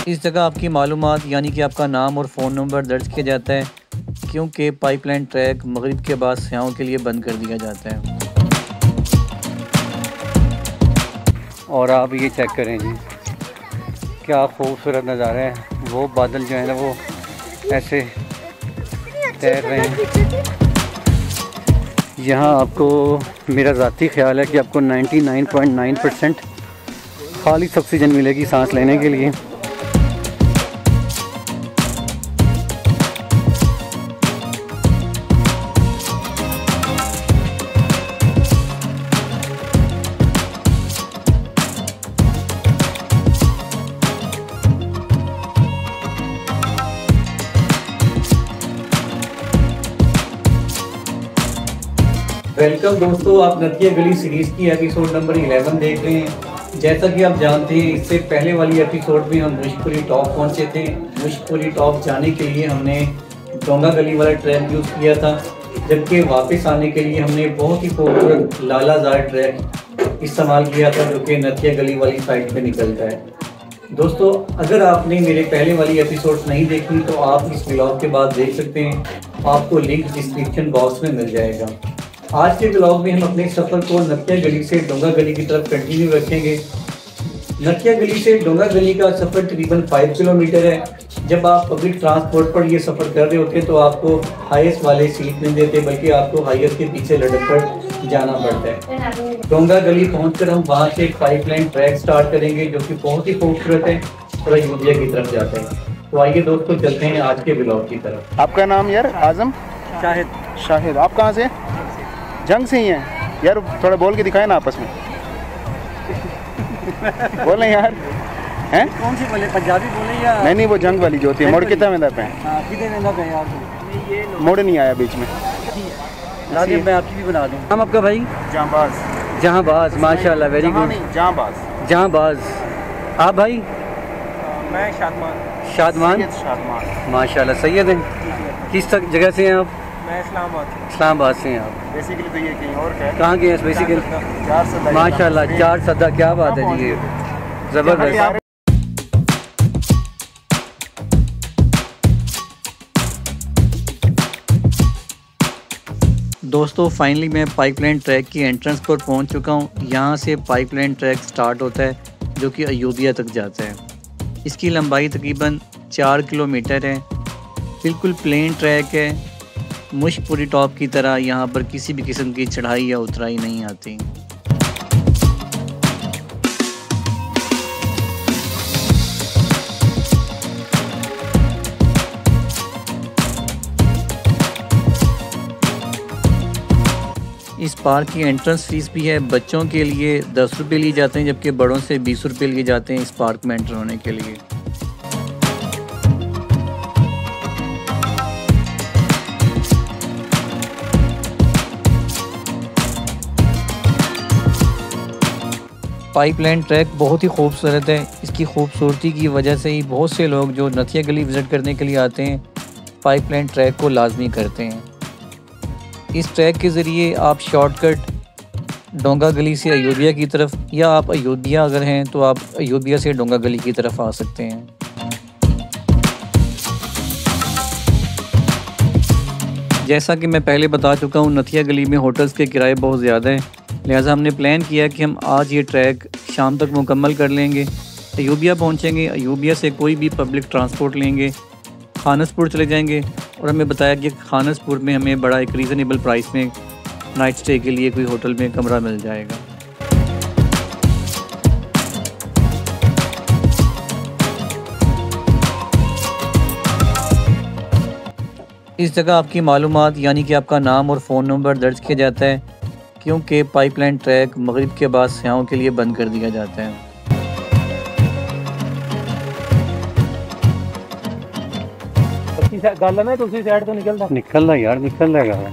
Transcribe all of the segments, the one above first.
इस जगह आपकी मालूमात यानी कि आपका नाम और फ़ोन नंबर दर्ज किया जाता है, क्योंकि पाइपलाइन ट्रैक मगरिब के बाद सयाहों के लिए बंद कर दिया जाता है। और आप ये चेक करें जी, क्या खूबसूरत नज़ारा है। वो बादल जो है ना वो ऐसे तैर रहे हैं। यहाँ आपको मेरा ज़ाती ख्याल है कि आपको 99.9% खालिस ऑक्सीजन मिलेगी सांस लेने के लिए। वेलकम दोस्तों, आप नथिया गली सीरीज़ की एपिसोड नंबर 11 देख रहे हैं। जैसा कि आप जानते हैं, इससे पहले वाली एपिसोड में हम मुश्कपुरी टॉप पहुंचे थे। मुश्कपुरी टॉप जाने के लिए हमने डोंगा गली वाला ट्रैक यूज़ किया था, जबकि वापस आने के लिए हमने बहुत ही खूबसूरत लालाजार ट्रैक इस्तेमाल किया था, जो कि नथिया गली वाली साइड पे निकलता है। दोस्तों, अगर आपने मेरे पहले वाली एपिसोड नहीं देखी तो आप इस व्लॉग के बाद देख सकते हैं। आपको लिंक डिस्क्रिप्शन बॉक्स में मिल जाएगा। आज के ब्लॉग में हम अपने सफ़र को नथिया गली से डोंगा गली की तरफ कंटिन्यू रखेंगे। नथिया गली से डोंगा गली का सफ़र तकरीबन 5 किलोमीटर है। जब आप पब्लिक ट्रांसपोर्ट पर ये सफ़र कर रहे होते तो आपको हाईएस्ट वाले सीट नहीं देते, बल्कि आपको हाईएस्ट के पीछे लटक कर जाना पड़ता है। डोंगा गली पहुंचकर हम वहाँ से एक पाइपलाइन ट्रैक स्टार्ट करेंगे, जो कि बहुत ही खूबसूरत है और अयोध्या की तरफ जाता है। तो आइए दोस्तों, चलते हैं आज के ब्लॉग की तरफ। आपका नाम यार? आजम शाहिद। आप कहाँ से? जंग से ही हैं यार? थोड़ा बोल के दिखाए ना आपस में। बोलें यार, हैं? कौन सी बोले, पंजाबी बोले या? नहीं, वो जंग वाली जो होती है। मोड़ कितना में पे? मोड़ नहीं आया बीच में। मैं आपकी भी बना दूँ। हम आपका भाई जहाँबाज, माशाल्लाह, वेरी गुड। जहाँबाज। आप भाई? मैं शादमान, माशाल्लाह, सैयद हैं। किस जगह से हैं आप? मैं इस्लामाबाद से हैं आप? बेसिकली तो ये कहीं और का है। कहाँ के हैं बेसिकली? माशाल्लाह, 4 सदा, क्या बात है जी, ये ज़बरदस्त। दोस्तों, फाइनली मैं पाइपलाइन ट्रैक की एंट्रेंस पर पहुंच चुका हूं। यहां से पाइपलाइन ट्रैक स्टार्ट होता है, जो कि अयोध्या तक जाता है। इसकी लंबाई तकरीबन 4 किलोमीटर है। बिल्कुल प्लेन ट्रैक है। मुश्कपुरी टॉप की तरह यहाँ पर किसी भी किस्म की चढ़ाई या उतराई नहीं आती। इस पार्क की एंट्रेंस फीस भी है। बच्चों के लिए 10 रुपये लिए जाते हैं, जबकि बड़ों से 20 रुपये लिए जाते हैं इस पार्क में एंटर होने के लिए। पाइपलाइन ट्रैक बहुत ही खूबसूरत है। इसकी खूबसूरती की वजह से ही बहुत से लोग जो नथिया गली विज़िट करने के लिए आते हैं, पाइपलाइन ट्रैक को लाजमी करते हैं। इस ट्रैक के ज़रिए आप शॉर्टकट डोंगा गली से अयोध्या की तरफ, या आप अयोध्या अगर हैं तो आप अयोध्या से डोंगा गली की तरफ आ सकते हैं। जैसा कि मैं पहले बता चुका हूँ, नथिया गली में होटल्स के किराए बहुत ज़्यादा हैं, लिहाजा हमने प्लान किया कि हम आज ये ट्रैक शाम तक मुकम्मल कर लेंगे। अयोध्या पहुँचेंगे, अयोध्या से कोई भी पब्लिक ट्रांसपोर्ट लेंगे, खानसपुर चले जाएंगे, और हमें बताया कि खानसपुर में हमें बड़ा एक रीज़नेबल प्राइस में नाइट स्टे के लिए कोई होटल में कमरा मिल जाएगा। इस जगह आपकी मालूमात यानी कि आपका नाम और फ़ोन नंबर दर्ज किया जाता है, क्योंकि पाइपलाइन ट्रैक मगरिब के बाद सयाहों के लिए बंद कर दिया जाता है। निकल रहा यार, निकल रहा है।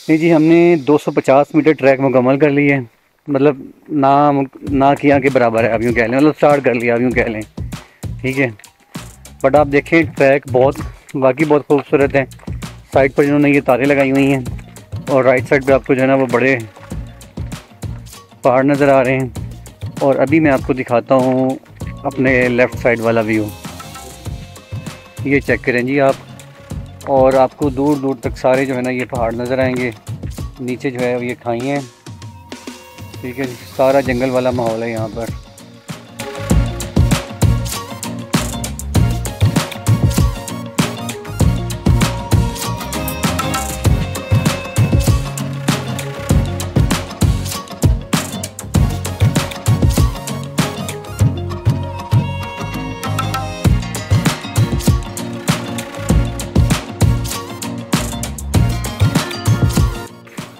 नहीं जी, हमने 250 मीटर ट्रैक मुकम्मल कर ली है। मतलब ना किया के बराबर है, अब यूँ कह लें, मतलब स्टार्ट कर लिया, अब यूँ कह लें, ठीक है। बट आप देखें, ट्रैक वाकई बहुत खूबसूरत है। साइड पर जिन्होंने ये तारें लगाई हुई हैं, और राइट साइड पे आपको जो है ना वो बड़े पहाड़ नज़र आ रहे हैं। और अभी मैं आपको दिखाता हूँ अपने लेफ़्ट साइड वाला व्यू ये चेक करें जी आप, और आपको दूर दूर तक सारे जो है ना ये पहाड़ नज़र आएंगे। नीचे जो है ये खाई हैं, ठीक है, सारा जंगल वाला माहौल है यहाँ पर।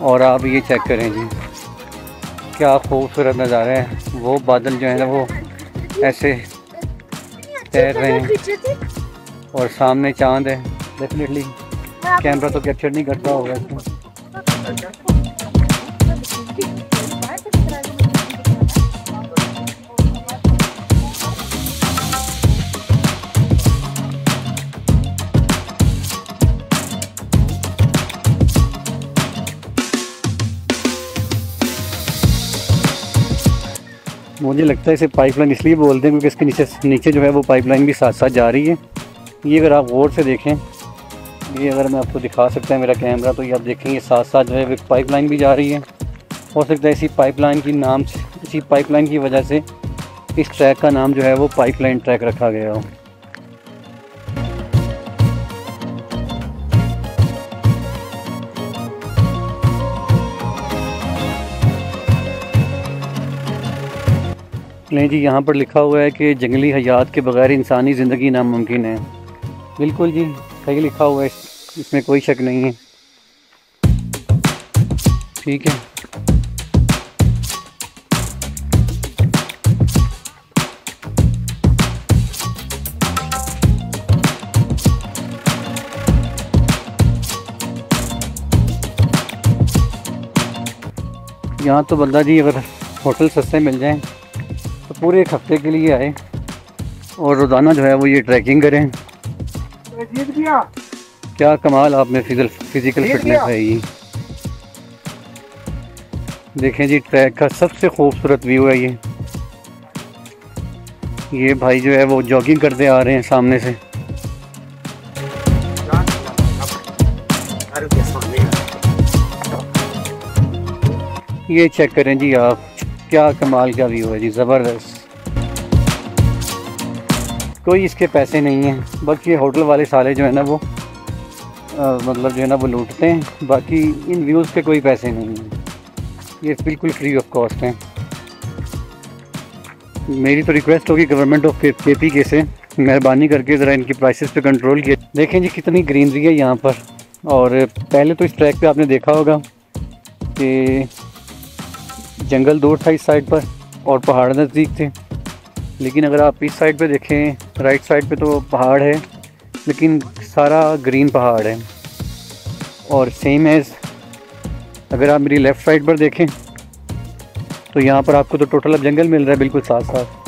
और आप ये चेक करें जी, क्या खूबसूरत नज़ारा है। वो बादल जो है ना वो ऐसे तैर रहे हैं और सामने चांद है। डेफिनेटली कैमरा तो कैप्चर नहीं करता होगा इसको। मुझे लगता है इसे पाइपलाइन इसलिए बोलते हैं क्योंकि इसके नीचे जो है वो पाइपलाइन भी साथ साथ जा रही है। ये अगर आप गौर से देखें, ये अगर मैं आपको दिखा सकता है मेरा कैमरा, तो ये आप देखेंगे साथ साथ जो है वो पाइपलाइन भी जा रही है। हो सकता है इसी पाइपलाइन की नाम से, इसी पाइपलाइन की वजह से इस ट्रैक का नाम जो है वो पाइपलाइन ट्रैक रखा गया हो। नहीं जी, यहाँ पर लिखा हुआ है कि जंगली हयात के बगैर इंसानी ज़िंदगी नामुमकिन है। बिल्कुल जी, सही लिखा हुआ है, इसमें कोई शक नहीं है। ठीक है, यहाँ तो बंदा जी अगर होटल सस्ते मिल जाएं तो पूरे एक हफ्ते के लिए आए और रोज़ाना जो है वो ये ट्रैकिंग करें। क्या कमाल आप में फिज़िकल फिटनेस है। देखें जी, ट्रैक का सबसे खूबसूरत व्यू है ये भाई जो है वो जॉगिंग करते आ रहे हैं सामने से। ये चेक करें जी आप, क्या कमाल का व्यू है जी, ज़बरदस्त। कोई इसके पैसे नहीं हैं, बस ये होटल वाले साले जो है ना वो मतलब जो है ना वो लूटते हैं। बाकी इन व्यूज़ के कोई पैसे नहीं हैं, ये बिल्कुल फ्री ऑफ कॉस्ट हैं। मेरी तो रिक्वेस्ट होगी गवर्नमेंट ऑफ KPK से, मेहरबानी करके ज़रा इनकी प्राइसेस पे कंट्रोल किए। देखें जी कितनी ग्रीनरी है यहाँ पर। और पहले तो इस ट्रैक पे आपने देखा होगा कि जंगल दूर था इस साइड पर और पहाड़ नज़दीक थे, लेकिन अगर आप इस साइड पे देखें, राइट साइड पे तो पहाड़ है लेकिन सारा ग्रीन पहाड़ है। और सेम एज़ अगर आप मेरी लेफ़्ट साइड पर देखें तो यहाँ पर आपको तो टोटल अब जंगल मिल रहा है बिल्कुल साथ साथ।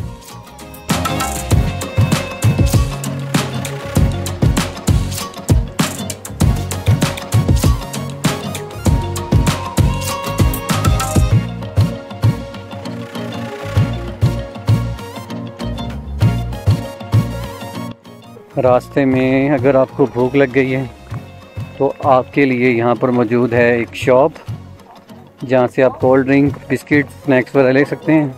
रास्ते में अगर आपको भूख लग गई है तो आपके लिए यहाँ पर मौजूद है एक शॉप जहाँ से आप कोल्ड ड्रिंक, बिस्किट, स्नैक्स वगैरह ले सकते हैं।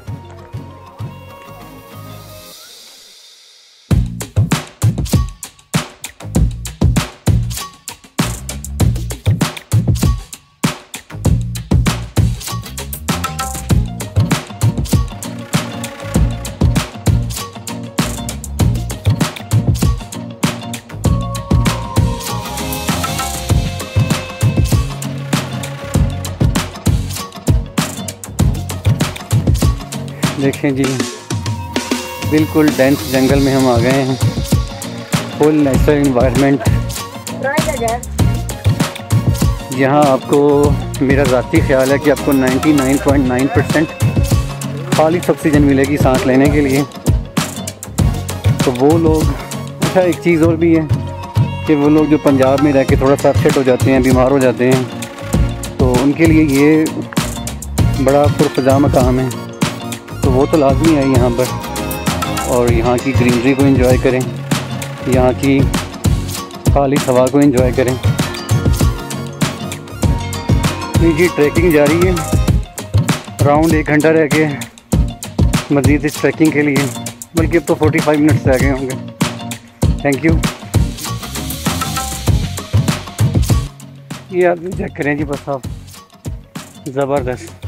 देखें जी, बिल्कुल डेंस जंगल में हम आ गए हैं, फुल नेचुरल इन्वायरमेंट। यहाँ आपको, मेरा ज़ाती ख्याल है कि आपको 99.9% खालिश ऑक्सीजन मिलेगी सांस लेने के लिए। तो वो लोग, अच्छा एक चीज़ और भी है कि वो लोग जो पंजाब में रह के थोड़ा सा अपसेट हो जाते हैं, बीमार हो जाते हैं, तो उनके लिए ये बड़ा पुरफ़ज़ा मकाम है, तो वो तो लाजमी है यहाँ पर। और यहाँ की ग्रीनरी को एंजॉय करें, यहाँ की खाली हवा को एंजॉय करें। ये ट्रैकिंग जारी है, अराउंड 1 घंटा रह गए मज़ीद इस ट्रैकिंग के लिए, बल्कि अब तो 45 मिनट्स रह गए होंगे। Thank you. ये आदमी चेक करें जी बस आप, ज़बरदस्त।